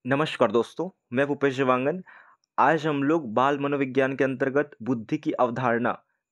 नमस्कार दोस्तों, मैं भूपेश जवांगन। आज हम लोग बाल मनोविज्ञान के अंतर्गत बुद्धि की अवधारणा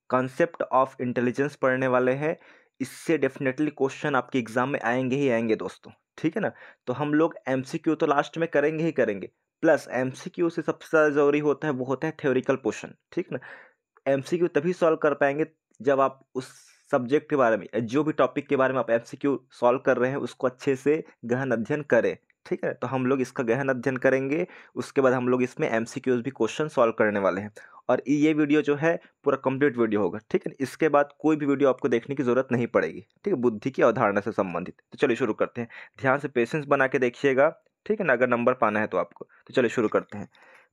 कॉन्सेप्ट ऑफ इंटेलिजेंस पढ़ने वाले हैं। इससे डेफिनेटली क्वेश्चन आपके एग्जाम में आएंगे ही आएंगे दोस्तों, ठीक है ना। तो हम लोग एमसीक्यू तो लास्ट में करेंगे ही करेंगे, प्लस एमसीक्यू से सबसे ज़्यादा जरूरी होता है वो होता है थ्योरिकल पोर्शन, ठीक है ना। एमसीक्यू तभी सॉल्व कर पाएंगे जब आप उस सब्जेक्ट के बारे में जो भी टॉपिक के बारे में आप एमसीक्यू सॉल्व कर रहे हैं उसको अच्छे से गहन अध्ययन करें, ठीक है। तो हम लोग इसका गहन अध्ययन करेंगे, उसके बाद हम लोग इसमें एमसीक्यूज भी क्वेश्चन सॉल्व करने वाले हैं। और ये वीडियो जो है पूरा कंप्लीट वीडियो होगा, ठीक है। इसके बाद कोई भी वीडियो आपको देखने की जरूरत नहीं पड़ेगी, ठीक है, बुद्धि की अवधारणा से संबंधित। तो चलिए शुरू करते हैं, ध्यान से पेशेंस बना के देखिएगा, ठीक है ना, अगर नंबर पाना है तो आपको। तो चलिए शुरू करते हैं।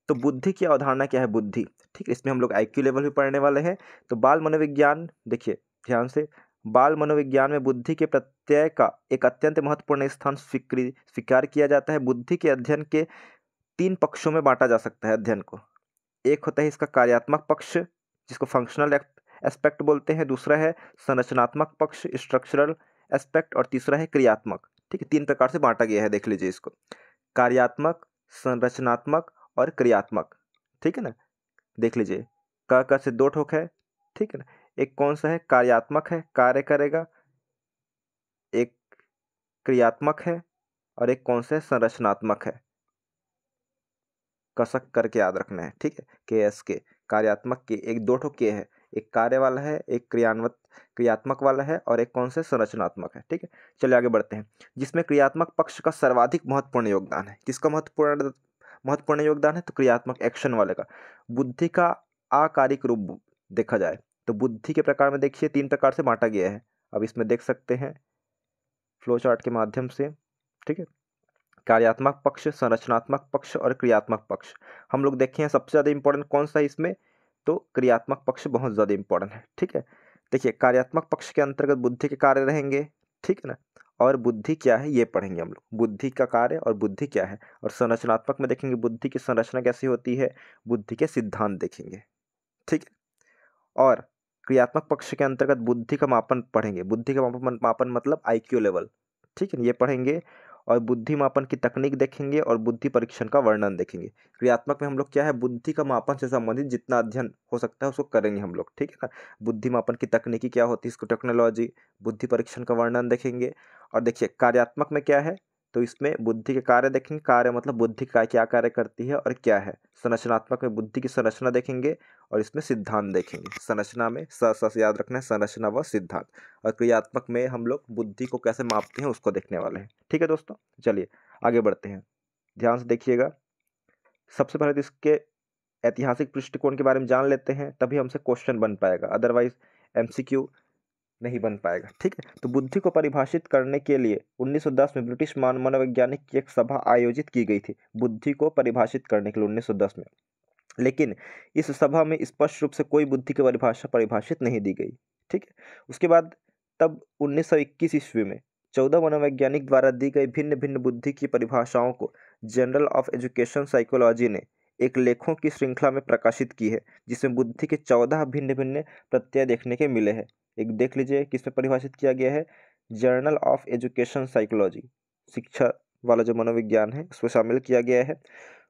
तो बुद्धि की अवधारणा क्या है, बुद्धि, ठीक है। इसमें हम लोग आईक्यू लेवल भी पढ़ने वाले हैं। तो बाल मनोविज्ञान देखिए ध्यान से, बाल मनोविज्ञान में बुद्धि के प्रत्यय का एक अत्यंत महत्वपूर्ण स्थान स्वीकार किया जाता है। बुद्धि के अध्ययन के तीन पक्षों में बांटा जा सकता है अध्ययन को। एक होता है इसका कार्यात्मक पक्ष, जिसको फंक्शनल एस्पेक्ट बोलते हैं। दूसरा है संरचनात्मक पक्ष, स्ट्रक्चरल एस्पेक्ट। और तीसरा है क्रियात्मक, ठीक है। तीन प्रकार से बांटा गया है, देख लीजिए इसको, कार्यात्मक, संरचनात्मक और क्रियात्मक, ठीक है ना। देख लीजिए, क से दो ठोक है, ठीक है ना। एक कौन सा है, कार्यात्मक है, कार्य करेगा। एक क्रियात्मक है और एक कौन सा है, संरचनात्मक है। कसक करके याद रखना है, ठीक है। के एस के, कार्यात्मक के एक दो ठो के है, एक कार्य वाला है, एक क्रियात्मक वाला है और एक कौन से संरचनात्मक है, ठीक है। चलिए आगे बढ़ते हैं। जिसमें क्रियात्मक पक्ष का सर्वाधिक महत्वपूर्ण योगदान है। किसका महत्वपूर्ण योगदान है, तो क्रियात्मक एक्शन वाले का। बुद्धि का आकारिक रूप देखा जाए तो बुद्धि के प्रकार में देखिए तीन प्रकार से बांटा गया है। अब इसमें देख सकते हैं फ्लो चार्ट के माध्यम से, ठीक है। कार्यात्मक पक्ष, संरचनात्मक पक्ष और क्रियात्मक पक्ष। हम लोग देखें सबसे ज़्यादा इंपॉर्टेंट कौन सा है इसमें, तो क्रियात्मक पक्ष बहुत ज़्यादा इंपॉर्टेंट है, ठीक है। देखिए कार्यात्मक पक्ष के अंतर्गत बुद्धि के कार्य रहेंगे, ठीक है ना। और बुद्धि क्या है ये पढ़ेंगे हम लोग, बुद्धि का कार्य और बुद्धि क्या है। और संरचनात्मक में देखेंगे बुद्धि की संरचना कैसी होती है, बुद्धि के सिद्धांत देखेंगे, ठीक है। और क्रियात्मक पक्ष के अंतर्गत बुद्धि का मापन पढ़ेंगे, बुद्धि का मापन मतलब आईक्यू लेवल, ठीक है, ये पढ़ेंगे। और बुद्धि मापन की तकनीक देखेंगे और बुद्धि परीक्षण का वर्णन देखेंगे। क्रियात्मक में हम लोग क्या है, बुद्धि का मापन से संबंधित जितना अध्ययन हो सकता है उसको करेंगे हम लोग, ठीक है ना। बुद्धि मापन की तकनीकी क्या होती है, इसको टेक्नोलॉजी, बुद्धि परीक्षण का वर्णन देखेंगे। और देखिए कार्यात्मक में क्या है, तो इसमें बुद्धि के कार्य देखेंगे, कार्य मतलब बुद्धि का क्या कार्य करती है और क्या है। संरचनात्मक में बुद्धि की संरचना देखेंगे और इसमें सिद्धांत देखेंगे। संरचना में स याद रखना है, संरचना व सिद्धांत। और क्रियात्मक में हम लोग बुद्धि को कैसे मापते हैं उसको देखने वाले हैं, ठीक है दोस्तों। चलिए आगे बढ़ते हैं, ध्यान से देखिएगा। सबसे पहले तो इसके ऐतिहासिक दृष्टिकोण के बारे में जान लेते हैं, तभी हमसे क्वेश्चन बन पाएगा, अदरवाइज एमसीक्यू नहीं बन पाएगा, ठीक है। तो बुद्धि को परिभाषित करने के लिए 1910 में ब्रिटिश मनोवैज्ञानिक की एक सभा आयोजित की गई थी, बुद्धि को परिभाषित करने के लिए 1910 में। लेकिन इस सभा में स्पष्ट रूप से कोई बुद्धि की परिभाषा परिभाषित नहीं दी गई, ठीक है। उसके बाद तब 1921 ईस्वी में 14 मनोवैज्ञानिक द्वारा दी गई भिन्न भिन्न बुद्धि की परिभाषाओं को जर्नल ऑफ एजुकेशन साइकोलॉजी ने एक लेखों की श्रृंखला में प्रकाशित की है, जिसमें बुद्धि के 14 भिन्न भिन्न प्रत्यय देखने के मिले हैं। एक देख लीजिए किसमें परिभाषित किया गया है, जर्नल ऑफ एजुकेशन साइकोलॉजी, शिक्षा वाला जो मनोविज्ञान है उसको शामिल किया गया है।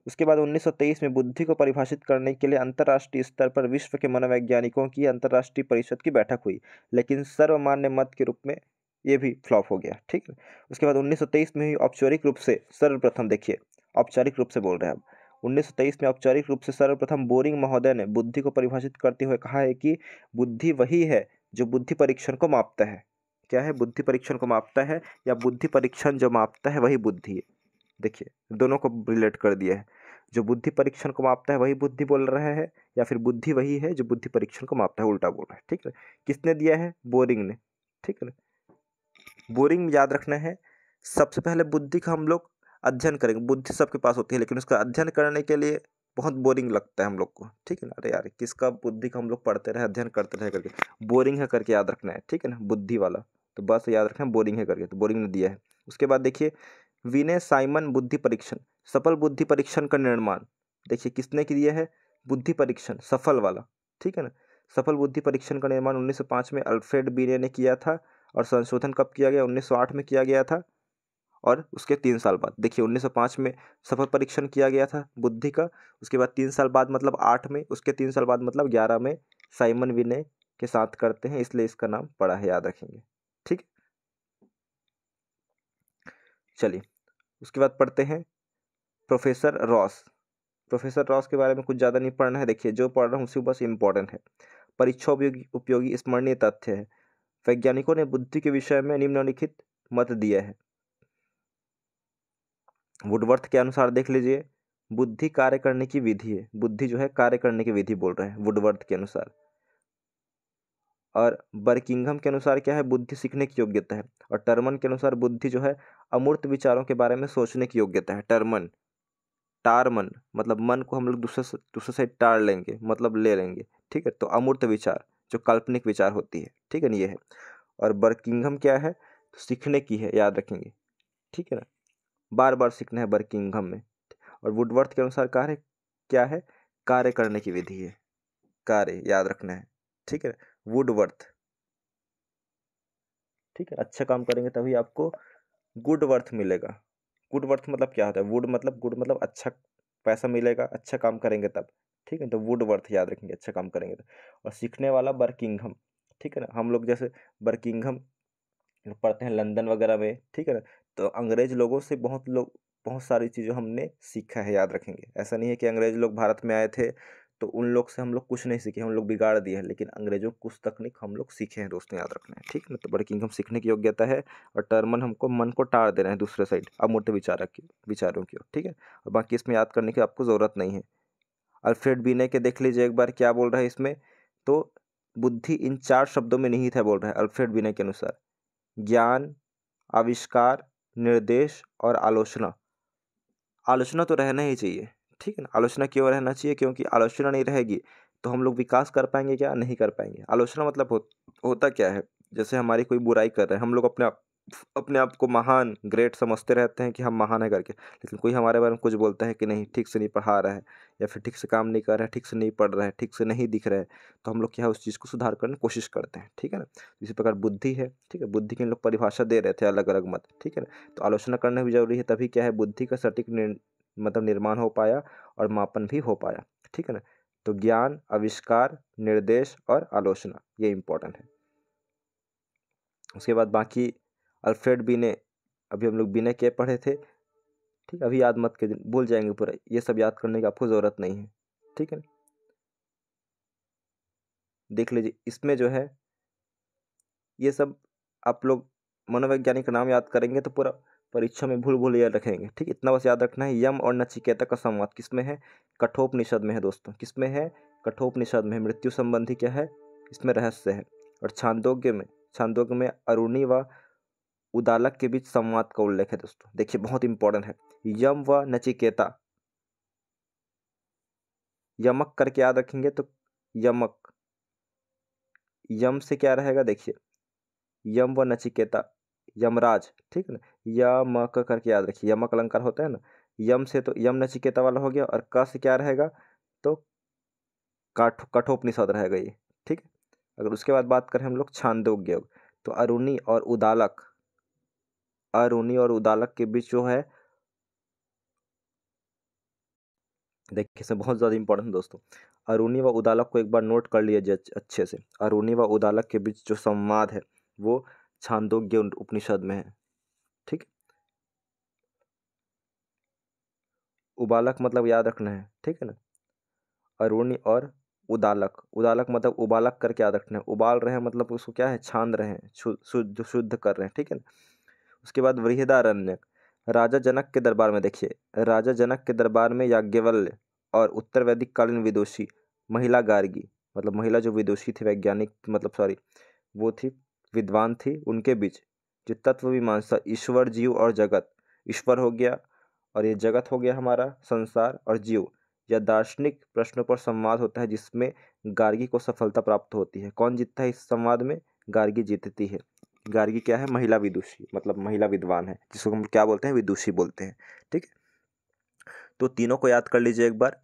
उसके बाद 1923 में बुद्धि को परिभाषित करने के लिए अंतर्राष्ट्रीय स्तर पर विश्व के मनोवैज्ञानिकों की अंतर्राष्ट्रीय परिषद की बैठक हुई, लेकिन सर्वमान्य मत के रूप में ये भी फ्लॉप हो गया, ठीक है। उसके बाद 1923 में ही औपचारिक रूप से सर्वप्रथम, देखिए औपचारिक रूप से बोल रहे हैं अब, 1923 में औपचारिक रूप से सर्वप्रथम बोरिंग महोदय ने बुद्धि को परिभाषित करते हुए कहा है कि बुद्धि वही है जो बुद्धि परीक्षण को मापता है। क्या है, बुद्धि परीक्षण को मापता है, या बुद्धि परीक्षण जो मापता है वही बुद्धि है। देखिए दोनों को रिलेट कर दिया है, जो बुद्धि परीक्षण को मापता है वही बुद्धि बोल रहा है, या फिर बुद्धि वही है जो बुद्धि परीक्षण को मापता है, उल्टा बोल रहा है, ठीक है। किसने दिया है, बोरिंग ने, ठीक है ना। बोरिंग याद रखना है। सबसे पहले बुद्धि का हम लोग अध्ययन करेंगे, बुद्धि सबके पास होती है लेकिन उसका अध्ययन करने के लिए बहुत बोरिंग लगता है हम लोग को, ठीक है ना। अरे यार किसका बुद्धि का हम लोग पढ़ते रहे, अध्ययन करते रहे करके, बोरिंग है करके याद रखना है, ठीक है ना, बुद्धि वाला। तो बस याद रखना बोरिंग है करके, तो बोरिंग ने दिया है। उसके बाद देखिए विनय साइमन बुद्धि परीक्षण, सफल बुद्धि परीक्षण का निर्माण, देखिए किसने किया है, बुद्धि परीक्षण सफल वाला, ठीक है ना। सफल बुद्धि परीक्षण का निर्माण 1905 में अल्फ्रेड बीने ने किया था। और संशोधन कब किया गया, 1908 में किया गया था। और उसके 3 साल बाद। देखिए 1905 में सफल परीक्षण किया गया था बुद्धि का, उसके बाद 3 साल बाद मतलब 8 में, उसके 3 साल बाद मतलब 11 में साइमन विनय के साथ करते हैं, इसलिए इसका नाम पड़ा है, याद रखेंगे। ठीक है, चलिए उसके बाद पढ़ते हैं प्रोफेसर रॉस। प्रोफेसर रॉस के बारे में कुछ ज़्यादा नहीं पढ़ना है, देखिए जो पढ़ रहा हूँ उसी बस इम्पोर्टेंट है। परीक्षा उपयोगी स्मरणीय तथ्य है, वैज्ञानिकों ने बुद्धि के विषय में निम्नलिखित मत दिया है। वुडवर्थ के अनुसार देख लीजिए, बुद्धि कार्य करने की विधि है, बुद्धि जो है कार्य करने की विधि बोल रहे हैं वुडवर्थ के अनुसार। और बर्किंघम के अनुसार क्या है, बुद्धि सीखने की योग्यता है। और टर्मन के अनुसार बुद्धि जो है अमूर्त विचारों के बारे में सोचने की योग्यता है। टारमन मतलब मन को हम लोग दूसरे साइड टार लेंगे, मतलब ले लेंगे, ठीक है। तो अमूर्त विचार जो काल्पनिक विचार होती है, ठीक है ना, ये है। और बर्किंघम क्या है, तो सीखने की है, याद रखेंगे, ठीक है ना, बार बार सीखना है बर्किंघम में। और वुडवर्थ के अनुसार कार्य क्या है, कार्य करने की विधि है, कार्य याद रखना है, ठीक है। वुडवर्थ, ठीक है, अच्छा काम करेंगे तभी आपको गुड वर्थ मिलेगा। गुड वर्थ मतलब क्या होता है, गुड मतलब अच्छा पैसा मिलेगा, अच्छा काम करेंगे तब, ठीक है। तो वुड वर्थ याद रखेंगे, अच्छा काम करेंगे तो। और सीखने वाला बर्किंघम, ठीक है ना, हम लोग जैसे बर्किंघम पढ़ते हैं लंदन वगैरह में, ठीक है ना। तो अंग्रेज लोगों से बहुत सारी चीज़ें हमने सीखा है, याद रखेंगे। ऐसा नहीं है कि अंग्रेज लोग भारत में आए थे तो उन लोग से हम लोग कुछ नहीं सीखे, हम लोग बिगाड़ दिए हैं, लेकिन अंग्रेजों को कुछ तकनीक हम लोग सीखे हैं दोस्तों, याद रखना है, ठीक है ना। तो बर्किंघम सीखने की योग्यता है, और टर्मन हमको मन को टार दे रहे हैं दूसरे साइड अमूर्त विचारों की ओर, ठीक है। और बाकी इसमें याद करने की आपको ज़रूरत नहीं है। अल्फ्रेड बिने के देख लीजिए एक बार क्या बोल रहा है इसमें, तो बुद्धि इन 4 शब्दों में निहित है बोल रहा है अल्फ्रेड बिने के अनुसार। ज्ञान, आविष्कार, निर्देश और आलोचना। आलोचना तो रहना ही चाहिए, ठीक है ना। आलोचना क्यों रहना चाहिए, क्योंकि आलोचना नहीं रहेगी तो हम लोग विकास कर पाएंगे क्या, नहीं कर पाएंगे। आलोचना मतलब होता क्या है, जैसे हमारी कोई बुराई कर रहे हैं, हम लोग अपने आप को महान ग्रेट समझते रहते हैं कि हम महान है करके, लेकिन कोई हमारे बारे में कुछ बोलता है कि नहीं ठीक से नहीं पढ़ा रहा है, या फिर ठीक से काम नहीं कर रहा है, ठीक से नहीं पढ़ रहा है, ठीक से नहीं दिख रहा है, तो हम लोग क्या है उस चीज़ को सुधार करने की कोशिश करते हैं, ठीक है ना। इसी प्रकार बुद्धि है, ठीक है, बुद्धि की हम लोग परिभाषा दे रहे थे अलग अलग मत, ठीक है ना। तो आलोचना करना भी जरूरी है, तभी क्या है बुद्धि का सटीक मतलब निर्माण हो पाया और मापन भी हो पाया, ठीक है ना। तो ज्ञान, आविष्कार, निर्देश और आलोचना, ये इंपॉर्टेंट है। उसके बाद बाकी अल्फ्रेड बिने, अभी हम लोग बिने के पढ़े थे, ठीक है, अभी याद मत कीजिए, भूल जाएंगे पूरा, ये सब याद करने की आपको ज़रूरत नहीं है, ठीक है। देख लीजिए इसमें जो है ये सब आप लोग मनोवैज्ञानिक का नाम याद करेंगे तो पूरा परीक्षा में भूल भूल याद रखेंगे, ठीक। इतना बस याद रखना है, यम और नचिकेता का संवाद किसमें है, कठोपनिषद में है दोस्तों, किसमें है, कठोपनिषद में। मृत्यु संबंधी क्या है, इसमें रहस्य है। और छांदोग्य में अरुणी व उदालक के बीच संवाद का उल्लेख है दोस्तों, देखिए बहुत इंपॉर्टेंट है। यम व नचिकेता, यमक करके याद रखेंगे तो यमक, यम से क्या रहेगा, देखिए यम व नचिकेता, यमराज, ठीक है ना। यमक करके याद रखिए, यमक अलंकार होता है ना, यम से तो यम नचिकेता वाला हो गया, और क से क्या रहेगा, तो कठोपनिषद रहेगा ये, ठीक है। अगर उसके बाद बात करें हम लोग छांदोग्य, तो अरुणी और उदालक के बीच जो है, देखिए इसमें बहुत ज़्यादा इंपॉर्टेंट दोस्तों, अरुणी व उदालक को एक बार नोट कर लिया अच्छे से। अरुणी व उदालक के बीच जो संवाद है वो छांदोग्य उपनिषद में है, ठीक। उबालक मतलब याद रखना है, ठीक है ना। अरुणी और उदालक मतलब उबालक करके याद रखना है, उबाल रहे हैं मतलब उसको क्या है, छान रहे हैं, शुद्ध कर रहे हैं, ठीक है ना। उसके बाद बृहदारण्यक, राजा जनक के दरबार में, देखिए राजा जनक के दरबार में याज्ञवल्क्य और उत्तर वैदिक कालीन विदुषी महिला गार्गी, मतलब महिला जो विदुषी थी, वैज्ञानिक मतलब सॉरी वो थी, विद्वान थी, उनके बीच जो तत्व मीमांसा, ईश्वर, जीव और जगत, ईश्वर हो गया और ये जगत हो गया हमारा संसार, और जीव या दार्शनिक प्रश्नों पर संवाद होता है, जिसमें गार्गी को सफलता प्राप्त होती है। कौन जीतता है इस संवाद में, गार्गी जीतती है। गार्गी क्या है, महिला विदुषी, मतलब महिला विद्वान है, जिसको हम क्या बोलते हैं, विदुषी बोलते हैं, ठीक है। तो तीनों को याद कर लीजिए एक बार,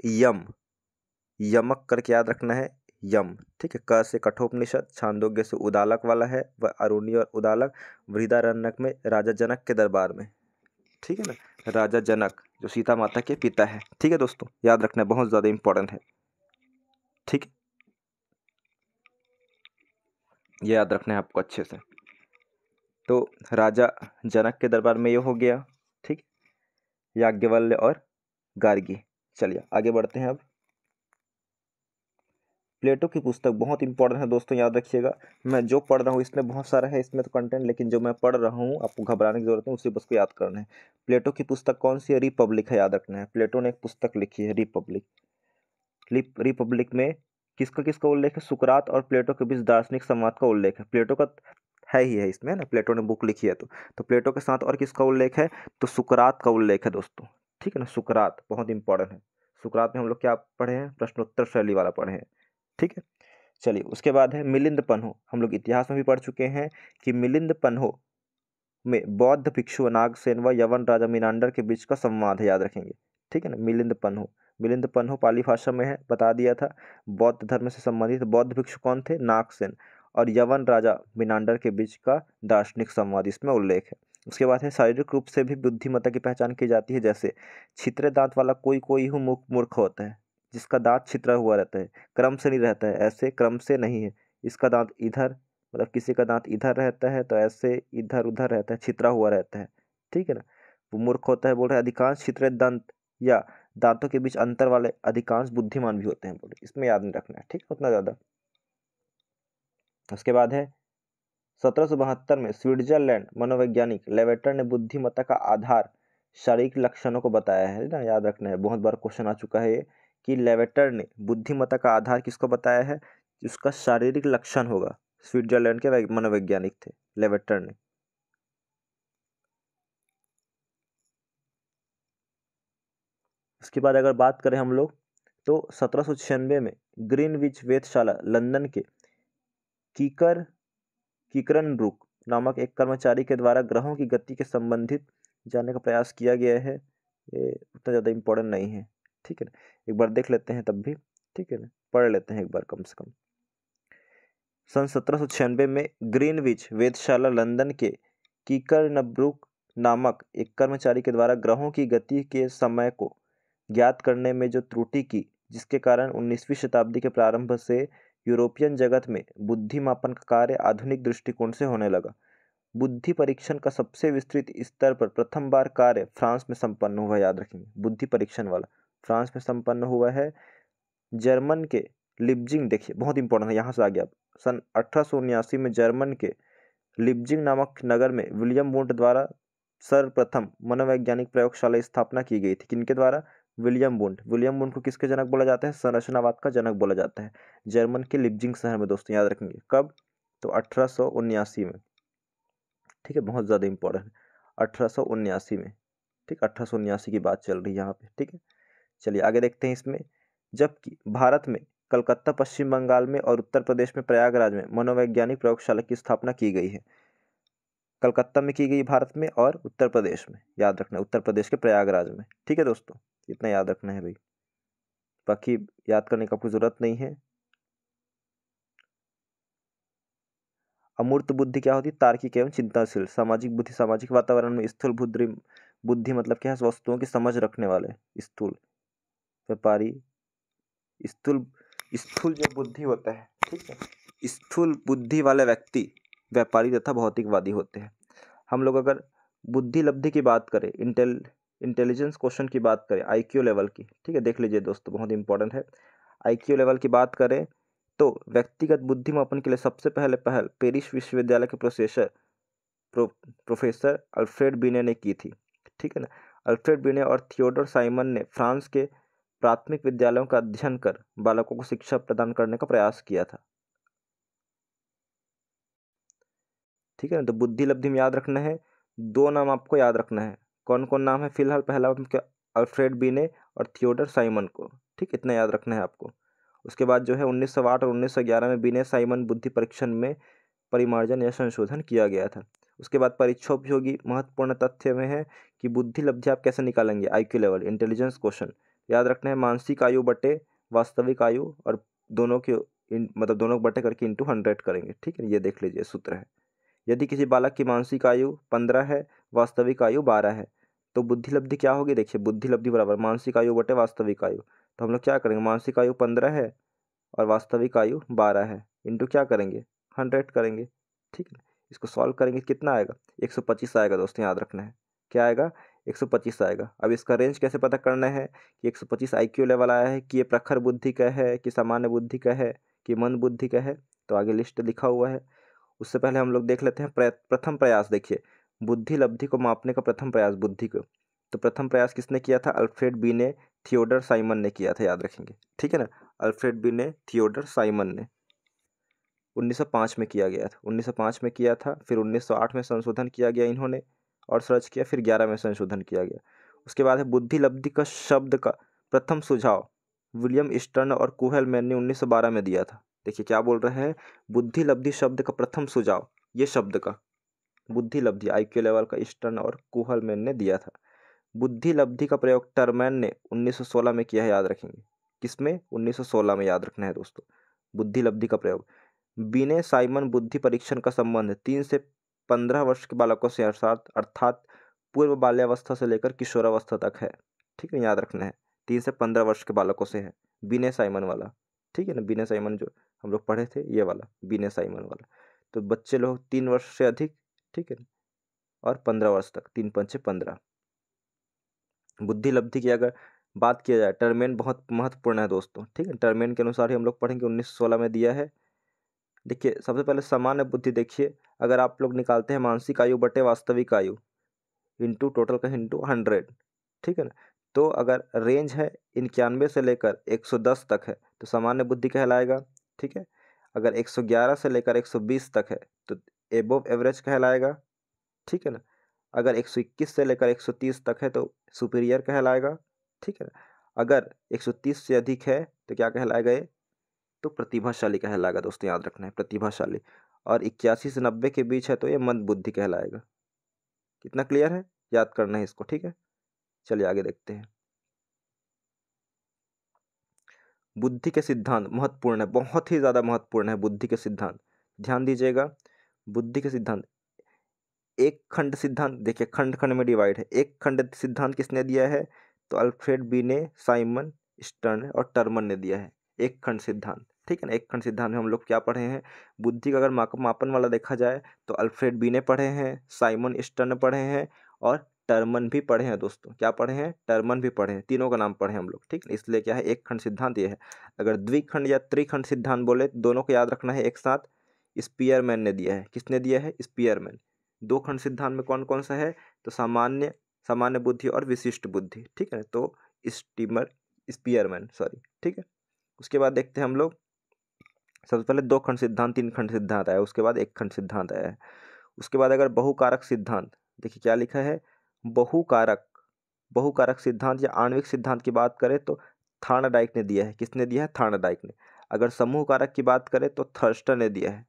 यमक करके याद रखना है, यम, ठीक है। क से कठोपनिषद, छांदोग्य से उदालक वाला है, व अरुणी और उदालक बृहदारण्यक में राजा जनक के दरबार में, ठीक है ना, राजा जनक जो सीता माता के पिता है। ठीक है दोस्तों, याद रखना है, बहुत ज़्यादा इंपॉर्टेंट है। ठीक है, ये याद रखना है आपको अच्छे से। तो राजा जनक के दरबार में ये हो गया। ठीक, याज्ञवल्क्य और गार्गी। चलिए आगे बढ़ते हैं अब। प्लेटो की पुस्तक बहुत इंपॉर्टेंट है दोस्तों, याद रखिएगा। मैं जो पढ़ रहा हूँ इसमें बहुत सारा है इसमें तो कंटेंट, लेकिन जो मैं पढ़ रहा हूँ आपको घबराने की जरूरत नहीं, उसी बस को याद करना है। प्लेटो की पुस्तक कौन सी है? रिपब्लिक है, याद रखना है। प्लेटो ने एक पुस्तक लिखी है रिपब्लिक। रिपब्लिक में किसका किसका उल्लेख है? सुकरात और प्लेटो के बीच दार्शनिक संवाद का उल्लेख है। प्लेटो का है ही है इसमें ना, प्लेटो ने बुक लिखी है तो प्लेटो के साथ और किसका उल्लेख है? तो सुकरात का उल्लेख है दोस्तों। ठीक है ना, सुकरात बहुत इंपॉर्टेंट है। सुकरात में हम लोग क्या पढ़े हैं? प्रश्नोत्तर शैली वाला पढ़े हैं। ठीक है, चलिए उसके बाद है मिलिंद पन्हो। हम लोग इतिहास में भी पढ़ चुके हैं कि मिलिंद पन्हो में बौद्ध भिक्षु नागसेन व यवन राजा मीनांडर के बीच का संवाद है, याद रखेंगे। ठीक है ना, मिलिंद पन्हो पाली भाषा में है, बता दिया था। बौद्ध धर्म से संबंधित बौद्ध भिक्षु कौन थे? नागसेन और यवन राजा मीनांडर के बीच का दार्शनिक संवाद इसमें उल्लेख है। उसके बाद है शारीरिक रूप से भी बुद्धिमत्ता की पहचान की जाती है, जैसे छितरे दांत वाला कोई कोई ही मूर्ख होता है, जिसका दांत छितरा हुआ रहता है, क्रम से नहीं रहता है, ऐसे क्रम से नहीं है। इसका दांत इधर, मतलब किसी का दांत इधर रहता है तो ऐसे इधर उधर रहता है, छितरा हुआ रहता है। ठीक है ना, वो मूर्ख होता है। बोल रहे अधिकांश छितरे दंत या दांतों के बीच अंतर वाले अधिकांश बुद्धिमान भी होते हैं, बोले इसमें याद नहीं रखना है। ठीक है, उतना ज़्यादा। उसके बाद है 1772 में स्विट्जरलैंड मनोवैज्ञानिक लेवेटर ने बुद्धिमत्ता का आधार शारीरिक लक्षणों को बताया है ना, याद रखना है। बहुत बार क्वेश्चन आ चुका है ये कि लेवेटर ने बुद्धिमत्ता का आधार किसको बताया है? जिसका शारीरिक लक्षण होगा। स्विट्जरलैंड के मनोवैज्ञानिक थे लेवेटर ने। उसके बाद अगर बात करें हम लोग तो 1796 में ग्रीनविच वेधशाला लंदन के कीकर किकरनब्रुक नामक एक कर्मचारी के द्वारा ग्रहों की गति के संबंधित जानने का प्रयास किया गया है। ये उतना ज़्यादा इम्पोर्टेंट नहीं है। ठीक है ना, एक बार देख लेते हैं तब भी। ठीक है ना, पढ़ लेते हैं एक बार कम से कम। सन 1796 में ग्रीनविच वेधशाला लंदन के कीकरनब्रुक नामक एक कर्मचारी के द्वारा ग्रहों की गति के समय को ज्ञात करने में जो त्रुटि की, जिसके कारण 19वीं शताब्दी के प्रारंभ से यूरोपियन जगत में बुद्धि मापन का कार्य आधुनिक दृष्टिकोण से होने लगा। बुद्धि परीक्षण का सबसे विस्तृत स्तर पर प्रथम बार कार्य फ्रांस में संपन्न हुआ, याद रखेंगे। बुद्धि परीक्षण वाला फ्रांस में संपन्न हुआ है। जर्मन के लिप्जिंग, देखिए बहुत इंपॉर्टेंट है, यहाँ से आ गया। सन 1879 में जर्मन के लिप्जिंग नामक नगर में विलियम वुंड द्वारा सर्वप्रथम मनोवैज्ञानिक प्रयोगशाला स्थापना की गई थी। किनके द्वारा? William wound. विलियम वुंड को किसके जनक बोला जाता है? संरचनावाद का जनक बोला जाता है। जर्मन के लिप्जिंग शहर में दोस्तों, याद रखेंगे। कब? तो 1879 में। ठीक है, बहुत ज़्यादा इंपॉर्टेंट है। 1879 में। ठीक, 1879 की बात चल रही है यहाँ पे। ठीक है, चलिए आगे देखते हैं इसमें। जबकि भारत में कलकत्ता, पश्चिम बंगाल में और उत्तर प्रदेश में प्रयागराज में मनोवैज्ञानिक प्रयोगशाला की स्थापना की गई है। कलकत्ता में की गई भारत में, और उत्तर प्रदेश में, याद रखना, उत्तर प्रदेश के प्रयागराज में। ठीक है दोस्तों, इतना याद रखना है भाई, बाकी याद करने का कोई जरूरत नहीं है। अमूर्त बुद्धि क्या होती है? तार्किक एवं चिंतनशील। सामाजिक बुद्धि सामाजिक वातावरण में स्थूल बुद्धि, बुद्धि मतलब क्या है? वस्तुओं की समझ रखने वाले। स्थूल व्यापारी, स्थूल स्थूल जो बुद्धि होता है, ठीक है, स्थूल बुद्धि वाले व्यक्ति व्यापारी तथा भौतिकवादी होते हैं। हम लोग अगर बुद्धि लब्धि की बात करें, इंटेलिजेंस क्वेश्चन की बात करें, आईक्यू लेवल की, ठीक है, देख लीजिए दोस्तों, बहुत इंपॉर्टेंट है। आईक्यू लेवल की बात करें तो व्यक्तिगत बुद्धि मापन के लिए सबसे पहल पेरिस विश्वविद्यालय के प्रोफेसर अल्फ्रेड बिने ने की थी। ठीक है ना, अल्फ्रेड बिने और थियोडोर साइमन ने फ्रांस के प्राथमिक विद्यालयों का अध्ययन कर बालकों को शिक्षा प्रदान करने का प्रयास किया था। ठीक है ना, तो बुद्धि लब्धि में याद रखना है, दो नाम आपको याद रखना है। कौन कौन नाम है? फिलहाल पहला अल्फ्रेड बिने और थियोडोर साइमन को। ठीक, इतना याद रखना है आपको। उसके बाद जो है 1908 और 1911 में बिने साइमन बुद्धि परीक्षण में परिमार्जन या संशोधन किया गया था। उसके बाद परीक्षोपयोगी महत्वपूर्ण तथ्य में है कि बुद्धि लब्धि आप कैसे निकालेंगे? आईक्यू लेवल, इंटेलिजेंस क्वेश्चन याद रखना है, मानसिक आयु बटे वास्तविक आयु, और दोनों के मतलब दोनों बटे करके इंटू 100 करेंगे। ठीक है, ये देख लीजिए सूत्र है। यदि किसी बालक की मानसिक आयु 15 है, वास्तविक आयु 12 है, तो बुद्धि लब्धि क्या होगी, देखिए बुद्धि लब्धि बराबर मानसिक आयु बटे वास्तविक आयु। तो हम लोग क्या करेंगे, मानसिक आयु 15 है और वास्तविक आयु 12 है, इंटू क्या करेंगे 100 करेंगे, ठीक है। इसको सॉल्व करेंगे कितना आएगा, 125 आएगा दोस्तों, याद रखना है क्या आएगा, 125 आएगा। अब इसका रेंज कैसे पता करना है कि 125 IQ लेवल आया है कि ये प्रखर बुद्धि का है कि सामान्य बुद्धि का है कि मंद बुद्धि का है, तो आगे लिस्ट लिखा हुआ है। उससे पहले हम लोग देख लेते हैं प्रथम प्रयास। देखिए बुद्धि लब्धि को मापने का प्रथम प्रयास बुद्धि को, तो प्रथम प्रयास किसने किया था, अल्फ्रेड बीने थियोडर साइमन ने किया था, याद रखेंगे, ठीक है ना। अल्फ्रेड बीने थियोडर साइमन ने 1905 में किया गया था, 1905 में किया था, फिर 1908 में संशोधन किया गया इन्होंने और सर्च किया, फिर 11 में संशोधन किया गया। उसके बाद है बुद्धि लब्धि का शब्द का प्रथम सुझाव विलियम स्टर्न और कुहेलमैन ने 1912 में दिया था। देखिए क्या बोल रहे हैं, बुद्धि लब्धि शब्द का प्रथम सुझाव, ये शब्द का बुद्धि लब्धि IQ लेवल का स्टर्न और कुहेलमैन ने दिया था। बुद्धि लब्धि का प्रयोग टर्मैन ने 1916 में किया है, याद रखेंगे, किसमें 1916 में, याद रखना है दोस्तों। बुद्धि लब्धि का प्रयोग बीने साइमन बुद्धि परीक्षण का संबंध 3 से 15 वर्ष के बालकों से अर्थात पूर्व बाल्यावस्था से लेकर किशोरावस्था तक है, ठीक है, याद रखना है 3 से 15 वर्ष के बालकों से है बीने साइमन वाला, ठीक है ना। बीने साइमन जो हम लोग पढ़े थे ये वाला बीने साइमन वाला, तो बच्चे लोग 3 वर्ष से अधिक, ठीक है, और 15 वर्ष तक, 3 पंचे 15। बुद्धि लब्धि की अगर बात किया जाए, टर्मेन बहुत महत्वपूर्ण है दोस्तों, ठीक है। टर्मेन के अनुसार ही हम लोग पढ़ेंगे, 1916 में दिया है। देखिए सबसे पहले सामान्य बुद्धि, देखिए अगर आप लोग निकालते हैं मानसिक आयु बटे वास्तविक आयु इंटू टोटल का इंटू 100, ठीक है ना, तो अगर रेंज है 91 से लेकर 110 तक है तो सामान्य बुद्धि कहलाएगा, ठीक है। अगर 111 से लेकर 120 तक है तो एबोव एवरेज कहलाएगा, ठीक है ना। अगर 121 से लेकर 130 तक है तो सुपीरियर कहलाएगा, ठीक है ना। अगर 130 से अधिक है तो क्या कहलाएगा ये, तो प्रतिभाशाली कहलाएगा दोस्तों, याद रखना है प्रतिभाशाली। और 81 से 90 के बीच है तो ये मंद बुद्धि कहलाएगा। कितना क्लियर है, याद करना है इसको, ठीक है। चलिए आगे देखते हैं। बुद्धि के सिद्धांत महत्वपूर्ण है, बहुत ही ज्यादा महत्वपूर्ण है बुद्धि के सिद्धांत, ध्यान दीजिएगा। बुद्धि के सिद्धांत, एक खंड सिद्धांत, देखिए खंड खंड में डिवाइड है। एक खंड सिद्धांत किसने दिया है, तो अल्फ्रेड बीने साइमन स्टर्न और टर्मन ने दिया है एक खंड सिद्धांत, ठीक है ना। एक खंड सिद्धांत में हम लोग क्या पढ़े हैं, बुद्धि का अगर मापन वाला देखा जाए तो अल्फ्रेड बीने पढ़े हैं, साइमन स्टर्न पढ़े हैं और टर्मन भी पढ़े हैं दोस्तों। क्या पढ़े हैं, टर्मन भी पढ़े हैं, तीनों का नाम पढ़े हैं हम लोग, ठीक है। इसलिए क्या है, एक खंड सिद्धांत ये है। अगर द्विखंड या त्रिखंड सिद्धांत बोले दोनों को याद रखना है एक साथ। स्पीयरमैन ने दिया है, किसने दिया है, स्पीयरमैन। दो खंड सिद्धांत में कौन कौन सा है, तो सामान्य सामान्य बुद्धि और विशिष्ट बुद्धि, ठीक है। तो स्पीयरमैन सॉरी, ठीक है। उसके बाद देखते हैं हम लोग, सबसे पहले दो खंड सिद्धांत, तीन खंड सिद्धांत आया, उसके बाद एक खंड सिद्धांत आया है। उसके बाद अगर बहुकारक सिद्धांत, देखिए क्या लिखा है, बहुकारक बहुकारक सिद्धांत या आणविक सिद्धांत की बात करें तो थार्नडाइक ने दिया है, किसने दिया है, थार्नडाइक ने। अगर समूह कारक की बात करें तो थर्स्टन ने दिया है,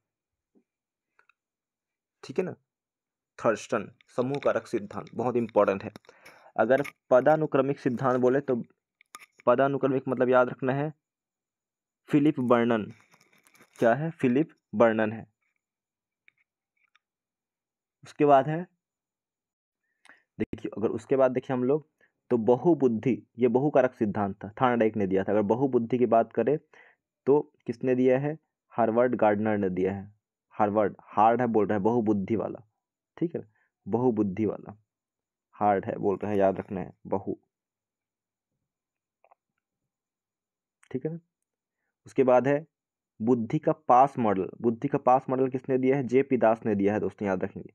ठीक है ना। थर्स्टन समूह कारक सिद्धांत बहुत इंपॉर्टेंट है। अगर पदानुक्रमिक सिद्धांत बोले तो पदानुक्रमिक मतलब याद रखना है फिलिप बर्नन, क्या है, फिलिप बर्नन है। उसके बाद है, देखिए अगर उसके बाद देखिए हम लोग तो बहुबुद्धि, ये बहुकारक सिद्धांत था, थार्नडाइक ने दिया था। अगर बहुबुद्धि की बात करें तो किसने दिया है, हार्वर्ड गार्डनर ने दिया है। हार्वर्ड हार्ड है बोल रहा है, बहुबुद्धि वाला, ठीक है, बहुबुद्धि वाला हार्ड है बोल रहा है, याद रखना है बहु, ठीक है ना। उसके बाद है बुद्धि का पास मॉडल, बुद्धि का पास मॉडल किसने दिया है, JP दास ने दिया है दोस्तों, याद रखेंगे।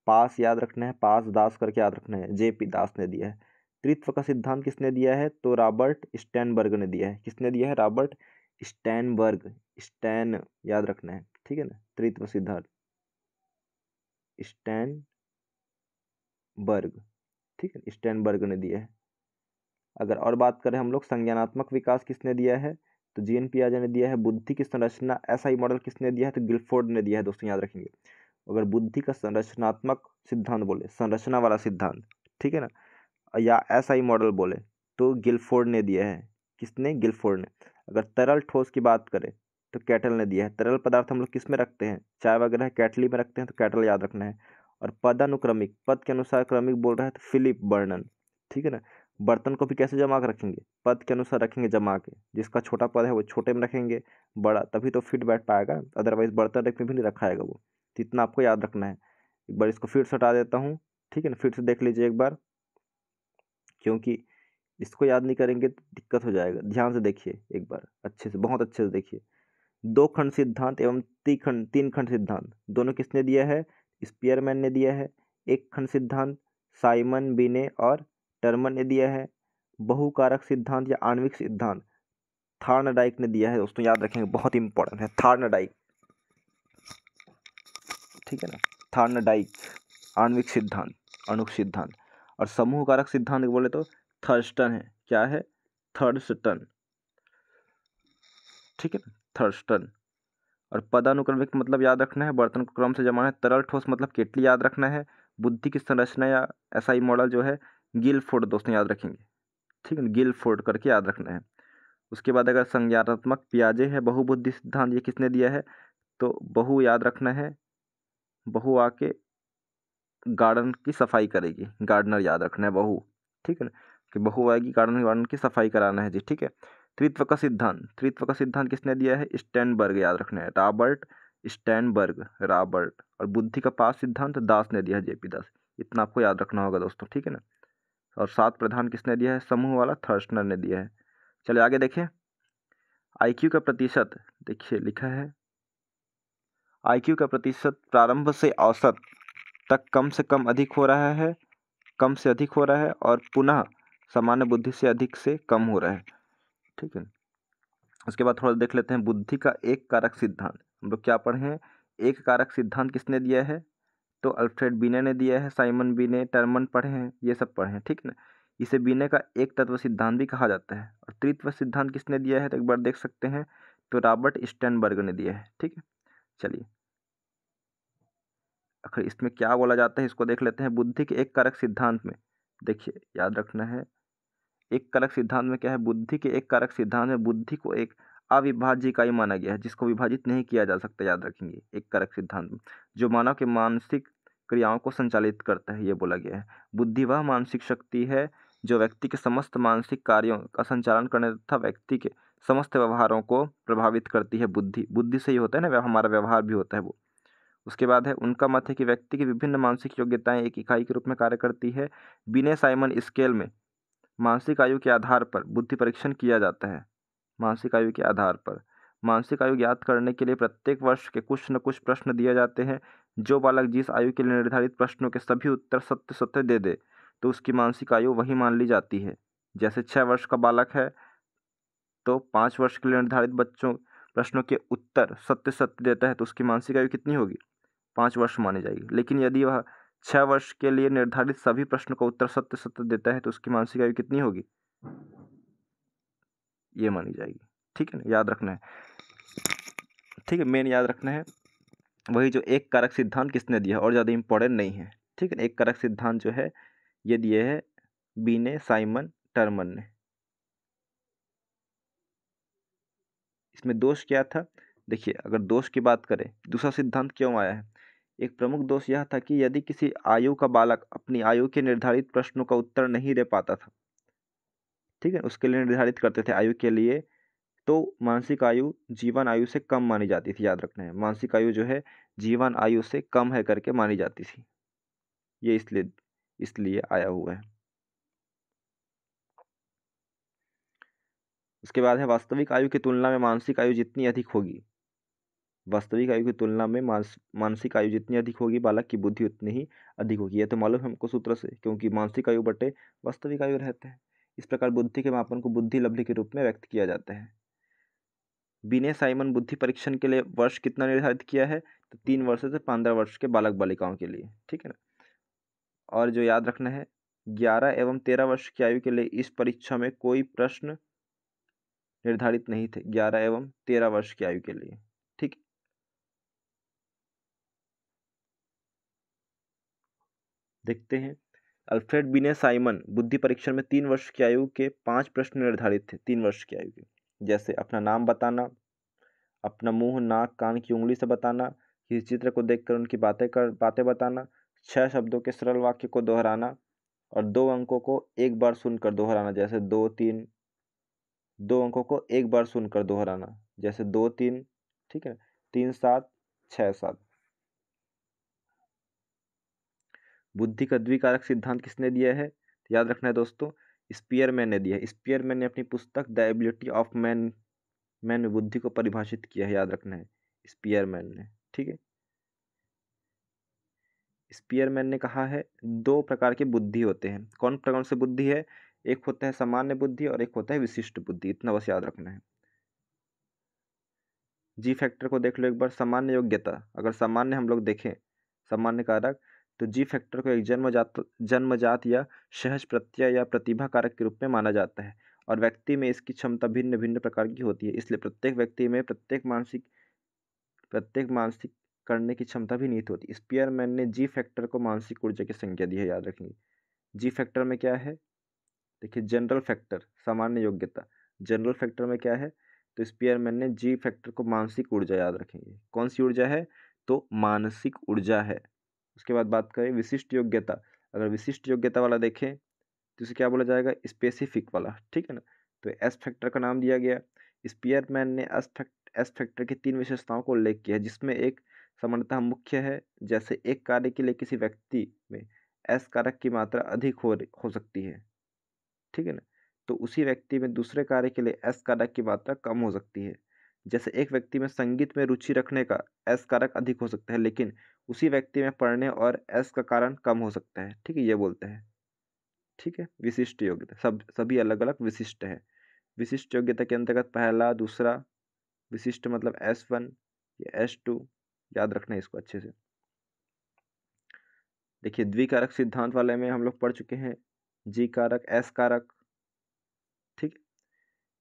पास याद रखना है, पास दास करके याद रखना है, JP दास ने दिया है। त्रित्व का सिद्धांत किसने दिया है, तो रॉबर्ट स्टैनबर्ग ने दिया है, किसने दिया है, रॉबर्ट स्टैनबर्ग, स्टैन याद रखना है, ठीक है ना। त्रित्व सिद्धांत स्टैनबर्ग, ठीक है, स्टैनबर्ग ने दिया है। अगर और बात करें हम लोग संज्ञानात्मक विकास किसने दिया है, तो GN पियाजे ने दिया है। बुद्धि की संरचना SI मॉडल किसने दिया है, तो गिलफोर्ड ने दिया है दोस्तों, याद रखेंगे। अगर बुद्धि का संरचनात्मक सिद्धांत बोले, संरचना वाला सिद्धांत, ठीक है ना, या SI मॉडल बोले तो गिलफोर्ड ने दिया है, किसने, गिलफोर्ड ने। अगर तरल ठोस की बात करें तो कैटल ने दिया है। तरल पदार्थ हम लोग किस में रखते हैं, चाय वगैरह कैटली में रखते हैं, तो कैटल याद रखना है। और पदानुक्रमिक, पद के अनुसार क्रमिक बोल रहा है तो फिलिप वर्णन, ठीक है ना। बर्तन को भी कैसे जमा के रखेंगे, पद के अनुसार रखेंगे जमा के, जिसका छोटा पद है वो छोटे में रखेंगे, बड़ा तभी तो फिट बैठ पाएगा, अदरवाइज बर्तन रख में भी नहीं रखा आएगा वो। तो इतना आपको याद रखना है। एक बार इसको फिर से हटा देता हूँ, ठीक है ना, फिर से देख लीजिए एक बार, क्योंकि इसको याद नहीं करेंगे तो दिक्कत हो जाएगा। ध्यान से देखिए एक बार, अच्छे से, बहुत अच्छे से देखिए। दो खंड सिद्धांत एवं तीन खंड सिद्धांत दोनों किसने दिया है, स्पीयरमैन ने दिया है। एक खंड सिद्धांत साइमन बिने और टर्मन ने दिया है। बहुकारक सिद्धांत या आणविक सिद्धांत थार्नडाइक ने दिया है। दोस्तों याद रखेंगे, बहुत इंपॉर्टेंट है थार्नडाइक, ठीक है ना। थार्नडाइक आणविक सिद्धांत, अणुक सिद्धांत। और समूह कारक सिद्धांत बोले तो थर्स्टन है, क्या है, थर्स्टन, ठीक है ना, थर्स्टन। और पदानुक्रमिक मतलब याद रखना है, बर्तन को क्रम से जमाना है। तरल ठोस मतलब केटली याद रखना है। बुद्धि की संरचना या एसआई मॉडल जो है गिलफोर्ड, दोस्तों याद रखेंगे, ठीक है, गिलफोर्ड करके याद रखना है। उसके बाद अगर संज्ञानात्मक पियाजे है, बहुबुद्धि सिद्धांत, ये किसने दिया है, तो बहु याद रखना है, बहु आके गार्डन की सफाई करेगी, गार्डनर याद रखना है बहु, ठीक है ना, कि बहु आएगी गार्डन की सफाई कराना है जी, ठीक है। त्रित्व का सिद्धांत किसने दिया है, स्टैनबर्ग याद रखना है, रॉबर्ट स्टैनबर्ग, रॉबर्ट। और बुद्धि का पास सिद्धांत दास ने दिया है, जेपी दास। इतना आपको याद रखना होगा दोस्तों, ठीक है ना। और सात प्रधान किसने दिया है, समूह वाला थर्स्टनर ने दिया है। चलिए आगे देखें। आईक्यू का प्रतिशत, देखिए लिखा है, आईक्यू का प्रतिशत प्रारंभ से औसत तक कम से कम अधिक हो रहा है, कम से अधिक हो रहा है, और पुनः सामान्य बुद्धि से अधिक से कम हो रहा है, ठीक है। उसके बाद थोड़ा देख लेते हैं बुद्धि का एक कारक सिद्धांत। हम लोग क्या पढ़े हैं, एक कारक सिद्धांत किसने दिया है, तो अल्फ्रेड बीने ने दिया है, साइमन बीने, टर्मन पढ़े हैं, ये सब पढ़े हैं, ठीक है ना। इसे बीने का एक तत्व सिद्धांत भी कहा जाता है। और त्रित्व सिद्धांत किसने दिया है, तो एक बार देख सकते हैं, तो रॉबर्ट स्टैनबर्ग ने दिया है, ठीक है। चलिए आखिर इसमें क्या बोला जाता है इसको देख लेते हैं। बुद्धि के एक कारक सिद्धांत में देखिए याद रखना है, एक कारक सिद्धांत में क्या है, बुद्धि के एक कारक सिद्धांत में बुद्धि को एक अविभाज्य इकाई माना गया है, जिसको विभाजित नहीं किया जा सकता, याद रखेंगे। एक कारक सिद्धांत में जो मानव के मानसिक क्रियाओं को संचालित करता है, ये बोला गया है। बुद्धि वह मानसिक शक्ति है जो व्यक्ति के समस्त मानसिक कार्यों का संचालन करने तथा व्यक्ति के समस्त व्यवहारों को प्रभावित करती है। बुद्धि से ही होता है ना, हमारा व्यवहार भी होता है वो। उसके बाद है, उनका मत है कि व्यक्ति की विभिन्न मानसिक योग्यताएं एक इकाई के रूप में कार्य करती है। बिने साइमन स्केल में मानसिक आयु के आधार पर बुद्धि परीक्षण किया जाता है। मानसिक आयु के आधार पर मानसिक आयु ज्ञात करने के लिए प्रत्येक वर्ष के कुछ न कुछ प्रश्न दिए जाते हैं। जो बालक जिस आयु के लिए निर्धारित प्रश्नों के सभी उत्तर सत्य सत्य दे दे तो उसकी मानसिक आयु वही मान ली जाती है। जैसे 6 वर्ष का बालक है तो 5 वर्ष के लिए निर्धारित बच्चों प्रश्नों के उत्तर सत्य सत्य देता है तो उसकी मानसिक आयु कितनी होगी, 5 वर्ष मानी जाएगी। लेकिन यदि वह 6 वर्ष के लिए निर्धारित सभी प्रश्नों का उत्तर सत्य सत्य देता है तो उसकी मानसिक आयु कितनी होगी, ये मानी जाएगी, ठीक है ना, याद रखना है, ठीक है। मेन याद रखना है वही जो एक कारक सिद्धांत किसने दिया, और ज़्यादा इंपॉर्टेंट नहीं है, ठीक है। एक कारक सिद्धांत जो है ये दिए है बीने, साइमन, टर्मन ने। इसमें दोष क्या था, देखिए अगर दोष की बात करें, दूसरा सिद्धांत क्यों आया है, एक प्रमुख दोष यह था कि यदि किसी आयु का बालक अपनी आयु के निर्धारित प्रश्नों का उत्तर नहीं दे पाता था, ठीक है, उसके लिए निर्धारित करते थे आयु के लिए, तो मानसिक आयु जीवन आयु से कम मानी जाती थी। याद रखना है, मानसिक आयु जो है जीवन आयु से कम है करके मानी जाती थी। ये इसलिए इसलिए आया हुआ है। उसके बाद है, वास्तविक आयु की तुलना में मानसिक आयु जितनी अधिक होगी, वास्तविक आयु की तुलना में मानसिक आयु जितनी अधिक होगी बालक की बुद्धि उतनी ही अधिक होगी। यह तो मालूम है हमको सूत्र से, क्योंकि मानसिक आयु बटे वास्तविक आयु रहते हैं। इस प्रकार बुद्धि के मापन को बुद्धि लब्धि के रूप में व्यक्त किया जाता है। बिने साइमन बुद्धि परीक्षण के लिए वर्ष कितना निर्धारित किया है, तो 3 वर्ष से 15 वर्ष के बालक बालिकाओं के लिए, ठीक है ना। और जो याद रखना है, 11 एवं 13 वर्ष की आयु के लिए इस परीक्षा में कोई प्रश्न निर्धारित नहीं थे, 11 एवं 13 वर्ष की आयु के लिए, ठीक। देखते हैं, अल्फ्रेड बिने साइमन बुद्धि परीक्षण में 3 वर्ष की आयु के 5 प्रश्न निर्धारित थे, 3 वर्ष की आयु के, जैसे अपना नाम बताना, अपना मुंह नाक कान की उंगली से बताना, किसी चित्र को देखकर उनकी बातें बताना, 6 शब्दों के सरल वाक्य को दोहराना और 2 अंकों को एक बार सुनकर दोहराना, जैसे 2 3। 2 अंकों को एक बार सुनकर दोहराना, जैसे 2 3, ठीक है, 3 7 6 7। बुद्धि का द्विकारक सिद्धांत किसने दिया है? याद रखना है दोस्तों, स्पीयरमैन ने दिया है। स्पीयरमैन ने अपनी पुस्तक द एबिलिटी ऑफ मैन में बुद्धि को परिभाषित किया है, याद रखना है, स्पीयरमैन ने, ठीक है। स्पीयरमैन ने कहा है 2 प्रकार के बुद्धि होते हैं। कौन प्रकार से बुद्धि है? एक होता है सामान्य बुद्धि और एक होता है विशिष्ट बुद्धि, इतना बस याद रखना है। जी फैक्टर को देख लो एक बार। सामान्य योग्यता, अगर सामान्य हम लोग देखें सामान्य कारक, तो जी फैक्टर को एक जन्मजात या सहज प्रत्यय या प्रतिभा कारक के रूप में माना जाता है और व्यक्ति में इसकी क्षमता भिन्न भिन्न प्रकार की होती है, इसलिए प्रत्येक व्यक्ति में प्रत्येक मानसिक करने की क्षमता भी निहित होती है। स्पीयरमैन ने जी फैक्टर को मानसिक ऊर्जा की संज्ञा दी है, याद रखेंगे। जी फैक्टर में क्या है? देखिए, जनरल फैक्टर सामान्य योग्यता, जनरल फैक्टर में क्या है? तो स्पीयरमैन ने जी फैक्टर को मानसिक ऊर्जा, याद रखेंगे। कौन सी ऊर्जा है? तो मानसिक ऊर्जा है। उसके बाद बात करें विशिष्ट योग्यता। अगर विशिष्ट योग्यता वाला देखें तो इसे क्या बोला जाएगा? स्पेसिफिक वाला, ठीक है ना। तो एस फैक्टर का नाम दिया गया। स्पीयरमैन ने एस फैक्टर की 3 विशेषताओं को उल्लेख किया है, जिसमें एक समानता मुख्य है, जैसे एक कार्य के लिए किसी व्यक्ति में एस कारक की मात्रा अधिक हो सकती है, ठीक है ना। तो उसी व्यक्ति में दूसरे कार्य के लिए एस कारक की मात्रा कम हो सकती है। जैसे एक व्यक्ति में संगीत में रुचि रखने का एस कारक अधिक हो सकता है, लेकिन उसी व्यक्ति में पढ़ने और एस का कारण कम हो सकता है, ठीक है, ये बोलते हैं, ठीक है। विशिष्ट योग्यता सभी अलग अलग विशिष्ट है। विशिष्ट योग्यता के अंतर्गत पहला दूसरा विशिष्ट मतलब S1 या S2, याद रखना है इसको अच्छे से। देखिए, द्विकारक सिद्धांत वाले में हम लोग पढ़ चुके हैं, जी कारक एस कारक, ठीक।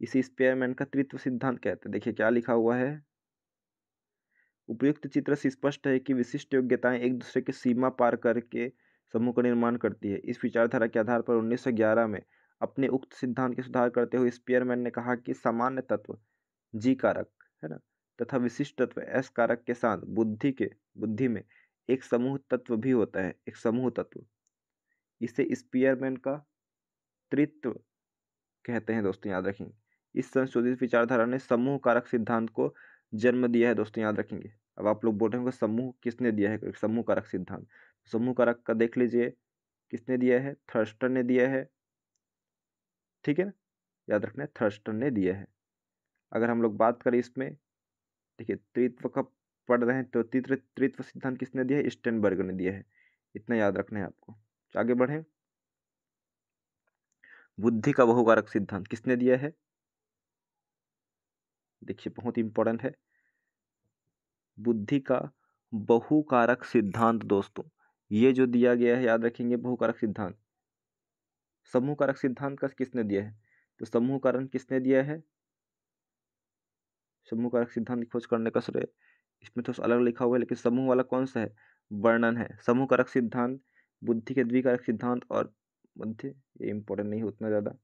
इसी स्पीयरमैन का त्रित्व सिद्धांत कहते हैं। देखिए क्या लिखा हुआ है, उपयुक्त चित्र से स्पष्ट है कि विशिष्ट योग्यताएं एक दूसरे की सीमा पार करके समूह का निर्माण करती है। इस विचारधारा के आधार पर 1911 में अपने उक्त सिद्धांत के सुधार करते हुए स्पीयरमैन ने कहा कि सामान्य तत्व जी कारक है ना तथा विशिष्ट तत्व एस कारक के साथ बुद्धि में एक समूह तत्व भी होता है, एक समूह तत्व। इसे स्पीयरमैन का त्रित्व कहते हैं दोस्तों, याद रखेंगे। इस संशोधित विचारधारा ने समूह कारक सिद्धांत को जन्म दिया है दोस्तों, याद रखेंगे। अब आप लोग बोल रहे होंगे समूह किसने दिया है? समूह कारक सिद्धांत, समूह कारक का देख लीजिए किसने दिया है? थर्स्टन ने दिया है, ठीक है ना, याद रखना है, थर्स्टन ने दिया है। अगर हम लोग बात करें इसमें, देखिए त्रित्व का पढ़ रहे हैं तो त्रित्व सिद्धांत किसने दिया है? स्टेनबर्ग ने दिया है, इतना याद रखना है आपको। आगे बढ़े, बुद्धि का बहुकारक सिद्धांत किसने दिया है? देखिए बहुत इंपॉर्टेंट है, बुद्धि का बहुकारक सिद्धांत दोस्तों, ये जो दिया गया है याद रखेंगे, बहुकारक सिद्धांत। समूह कारक सिद्धांत का किसने दिया है? तो समूह कारण किसने दिया है? समूह कारक सिद्धांत की खोज करने का श्रेय, इसमें तो अलग लिखा हुआ है, लेकिन समूह वाला कौन सा है? वर्णन है। समूह कारक सिद्धांत, बुद्धि के द्विकारक सिद्धांत और मध्य, ये इंपॉर्टेंट नहीं उतना ज़्यादा।